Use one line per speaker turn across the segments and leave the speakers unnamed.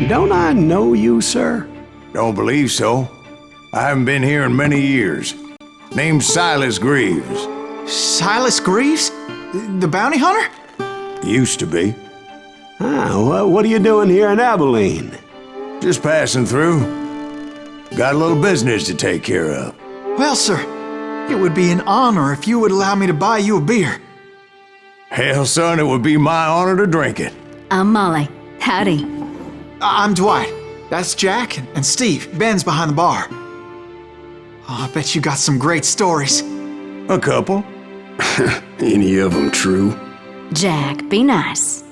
Don't I know you, sir?
Don't believe so. I haven't been here in many years. Name's Silas Greaves.
Silas Greaves? The bounty hunter?
Used to be.
What are you doing here in Abilene?
Just passing through. Got a little business to take care of.
Well, sir, it would be an honor if you would allow me to buy you a beer.
Hell, son, it would be my honor to drink it.
I'm Molly. Howdy.
I'm Dwight. That's Jack and Steve. Ben's behind the bar. Oh, I bet you got some great stories.
A couple.
Any of them true?
Jack, be nice.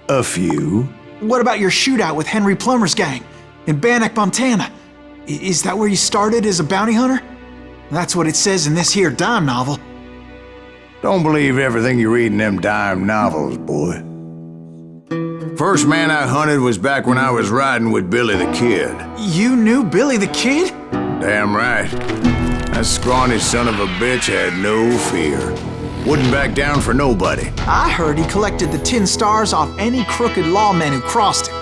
A few.
What about your shootout with Henry Plummer's gang in Bannock, Montana? Is that where you started as a bounty hunter? That's what it says in this here dime novel.
Don't believe everything you read in them dime novels, boy. First man I hunted was back when I was riding with Billy the Kid.
You knew Billy the Kid?
Damn right. That scrawny son of a bitch had no fear. Wouldn't back down for nobody.
I heard he collected the 10 stars off any crooked lawman who crossed him.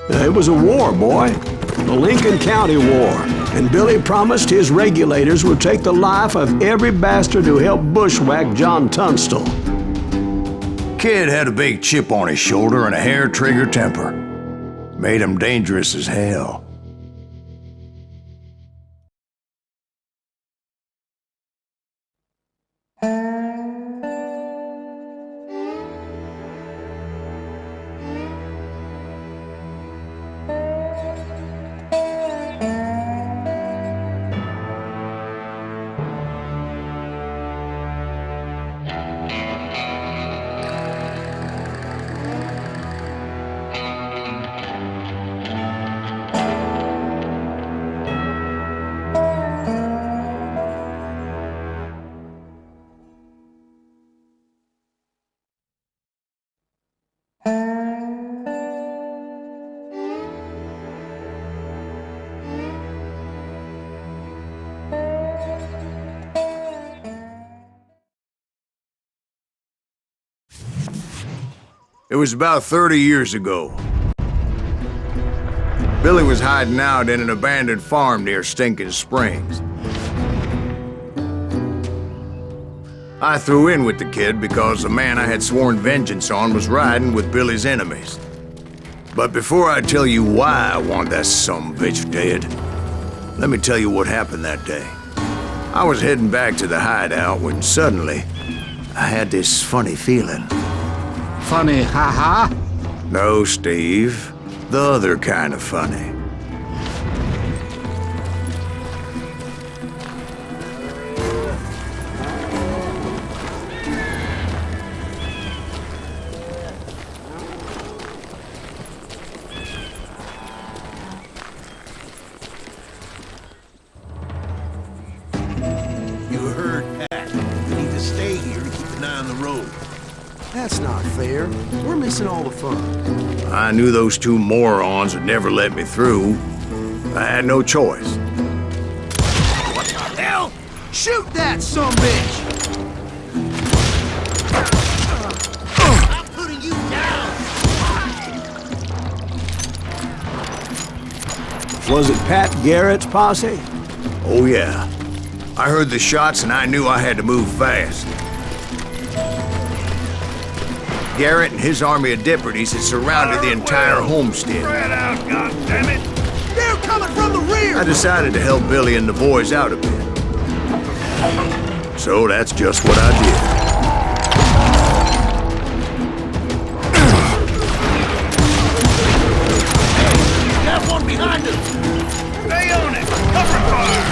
It was a war, boy. The Lincoln County War. And Billy promised his regulators would take the life of every bastard who helped bushwhack John Tunstall.
Kid had a big chip on his shoulder and a hair-trigger temper. Made him dangerous as hell. It was about 30 years ago. Billy was hiding out in an abandoned farm near Stинkin-Springs. I threw in with the kid because the man I had sworn vengeance on was riding with Billy's enemies. But before I tell you why I want that sumbitch dead, let me tell you what happened that day. I was heading back to the hideout when suddenly I had this funny feeling.
Funny, haha?
No, Steve. The other kind of funny.
You heard Pat. You need to stay here and keep an eye on the road.
That's not fair. We're missing all the fun.
I knew those two morons would never let me through. I had no choice.
What the hell? Shoot that sumbitch!
I'm putting you down!
Was it Pat Garrett's posse?
Oh yeah. I heard the shots and I knew I had to move fast. Garrett and his army of deputies had surrounded the entire homestead.
Spread out, goddammit!
They're coming from the rear!
I decided to help Billy and the boys out a bit. So that's just what I did.
Got one behind us! Stay on it! Cover fire!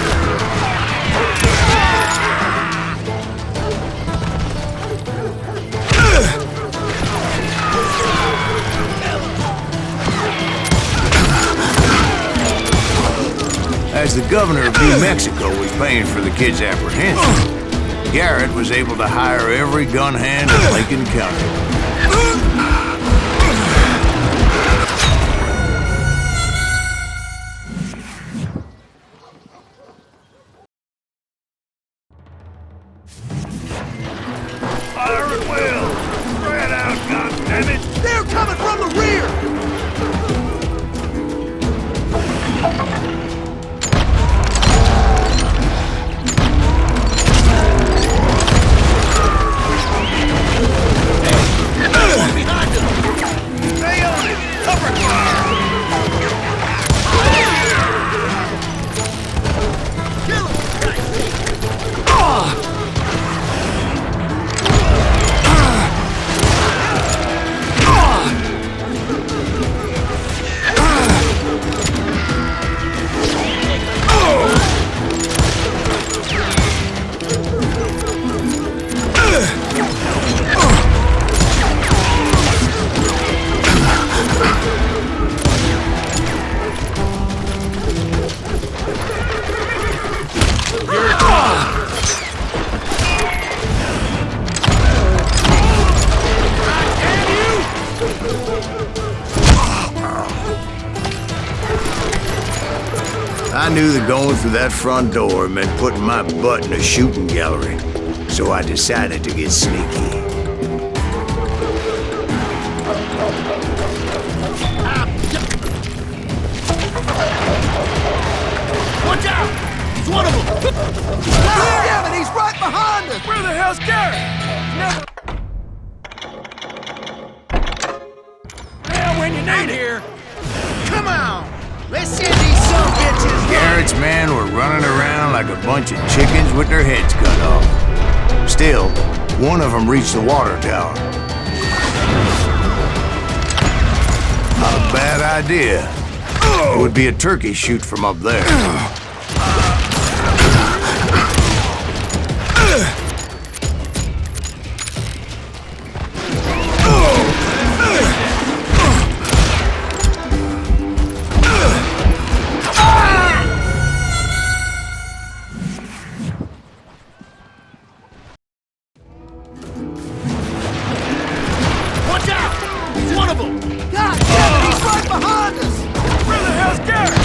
As the governor of New Mexico was paying for the kid's apprehension, Garrett was able to hire every gun hand in Lincoln County.
Fire at will! Spread out, goddammit!
They're coming from the rear!
I knew that going through that front door meant putting my butt in a shooting gallery, so I decided to get sneaky.
Watch out! It's one of them!
Damn it, he's right behind us!
Where the hell's Garrett? Never... Well, when you need here. Come on! Let's send these some bitches.
Garrett's men were running around like a bunch of chickens with their heads cut off. Still, one of them reached the water tower. Not a bad idea. It would be a turkey shoot from up there.
Watch out! It's one of them!
God damn it, he's right behind us!
Where the hell's Garrett?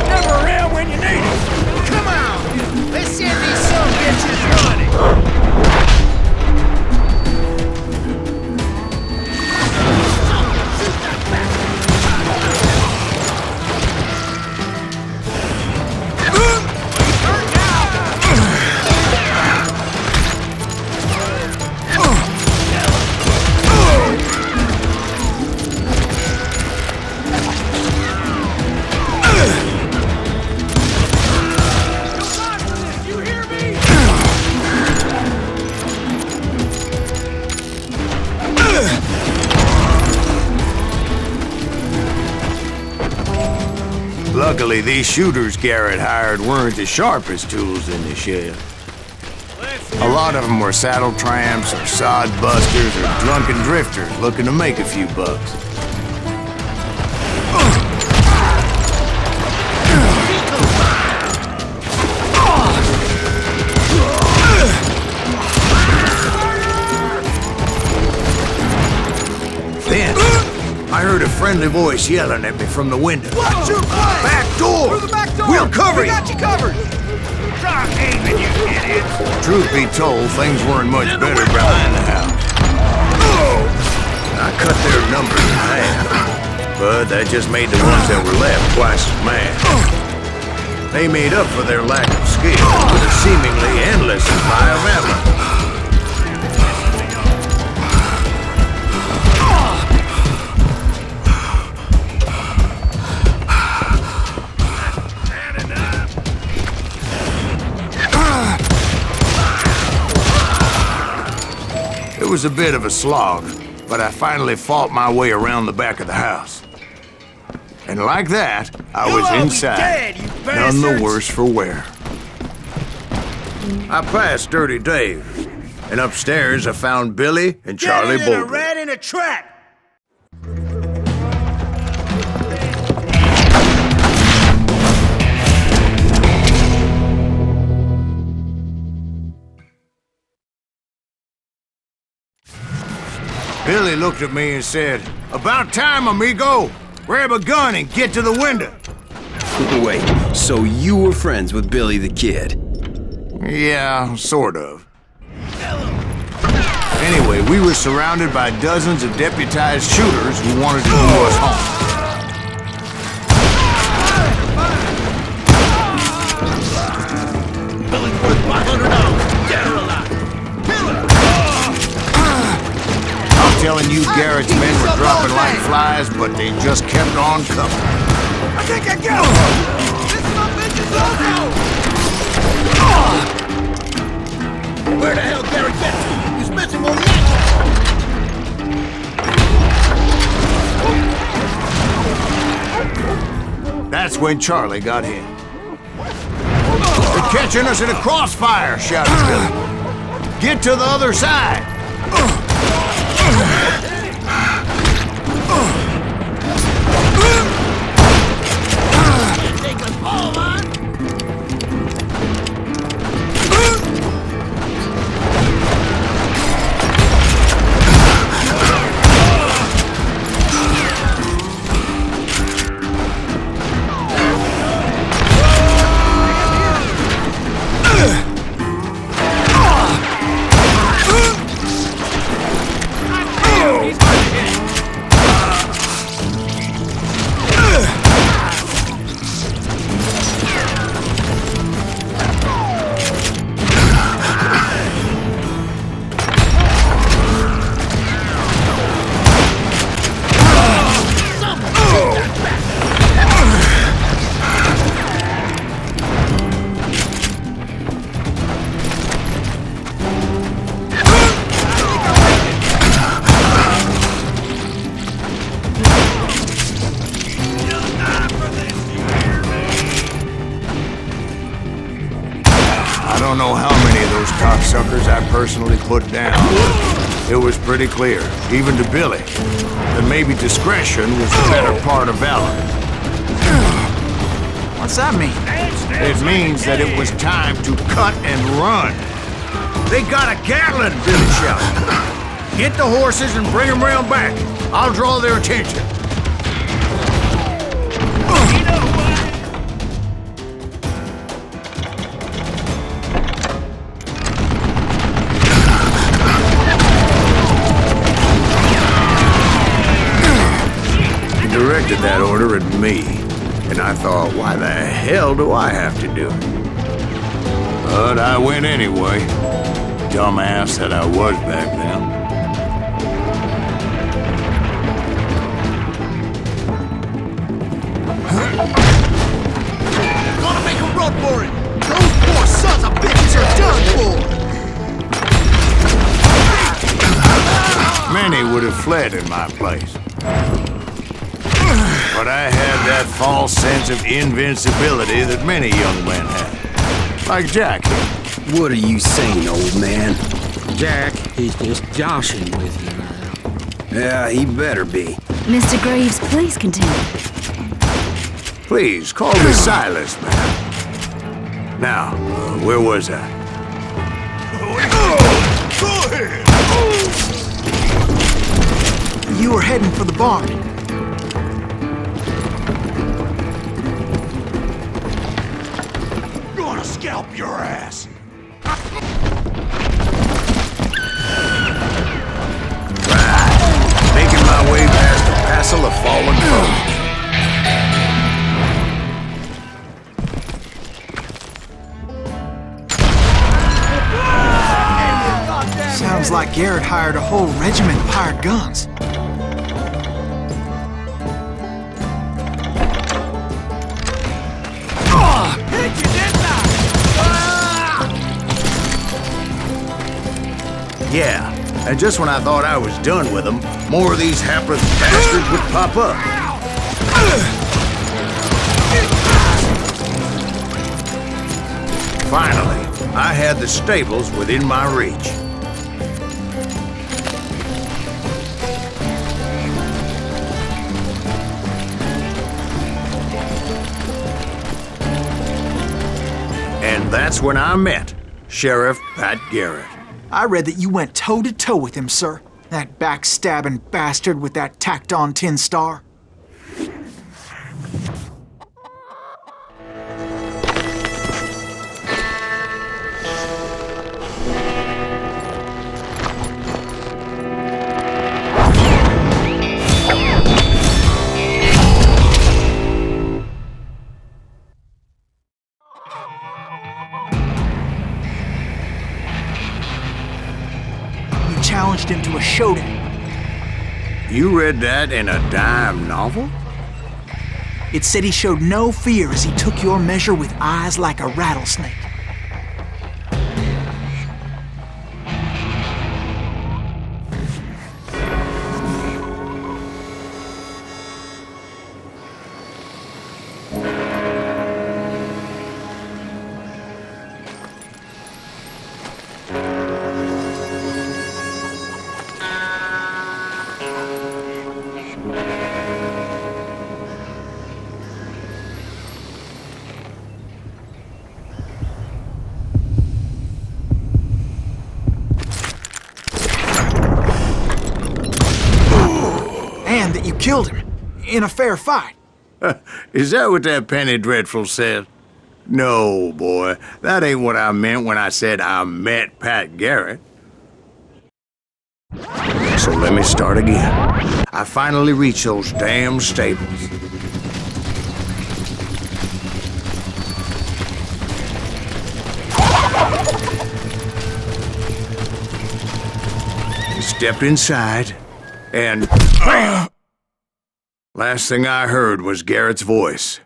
Never around when you need him. Come on! Let's send these some bitches running.
Luckily, these shooters Garrett hired weren't the sharpest tools in the shed. A lot of them were saddle tramps or sod busters or drunken drifters looking to make a few bucks. Then, I heard a friendly voice yelling at me from the window.
Watch your flank!
Back door!
Through the back door!
We'll cover
We
you!
got you covered!
Stop aiming, you idiots!
Truth be told, things weren't much better behind the house. I cut their numbers in half, but that just made the ones that were left twice as mad. They made up for their lack of skill with a seemingly endless supply of ammo. It was a bit of a slog, but I finally fought my way around the back of the house. And like that, I
You'll
was
all be
inside,
dead, you
none the
bastards!
worse for wear. I passed Dirty Dave, and upstairs I found Billy and Charlie
Get in a
Bolton.
rat in a trap!
Billy looked at me and said, "About time, amigo! Grab a gun and get to the window."
Wait, so you were friends with Billy the Kid?
Yeah, sort of. Anyway, we were surrounded by dozens of deputized shooters who wanted to do us home.
Billy's worth $500, dead or alive!
I'll telling you Garrett's men were dropping like flies, but they just kept on coming.
I think I got him! This is my bitch's logo! Where the hell Garrett get to? He's missing more than
That's when Charlie got hit. They're catching us in a crossfire, shouted Billy. Get to the other side! I don't know how many of those cocksuckers I personally put down. It was pretty clear, even to Billy, that maybe discretion was the better part of valor.
What's that mean?
It means that it was time to cut and run. They got a Gatling, Billy shouted. Get the horses and bring them round back. I'll draw their attention. Directed that order at me, and I thought, why the hell do I have to do it? But I went anyway. Dumbass that I was back then.
Gonna make a run for it! Those poor sons of bitches are done for!
Many would have fled in my place. But I had that false sense of invincibility that many young men have. Like Jack here.
What are you saying, old man?
Jack, he's just joshing with you now.
Yeah, he better be.
Mr. Greaves, please continue.
Please, call me Silas, man. Now, where was I?
You were heading for the barn.
Gonna scalp your ass!
Making my way past the passel of fallen foes.
Sounds like Garrett hired a whole regiment of hired guns.
Yeah, and just when I thought I was done with them, more of these hapless bastards would pop up. Finally, I had the stables within my reach. And that's when I met Sheriff Pat Garrett.
I read that you went toe-to-toe with him, sir. That backstabbing bastard with that tacked-on tin star. Challenged him to a showdown.
You read that in a dime novel?
It said he showed no fear as he took your measure with eyes like a rattlesnake. That you killed him in a fair fight.
Is that what that Penny Dreadful said? No, boy, that ain't what I meant when I said I met Pat Garrett. So let me start again. I finally reached those damn stables. Stepped inside, and last thing I heard was Garrett's voice.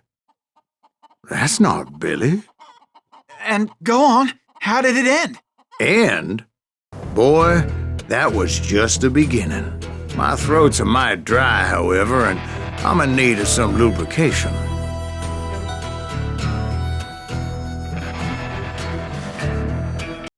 That's not Billy.
And go on, how did it end?
And, boy, that was just the beginning. My throat's a mite dry, however, and I'm in need of some lubrication.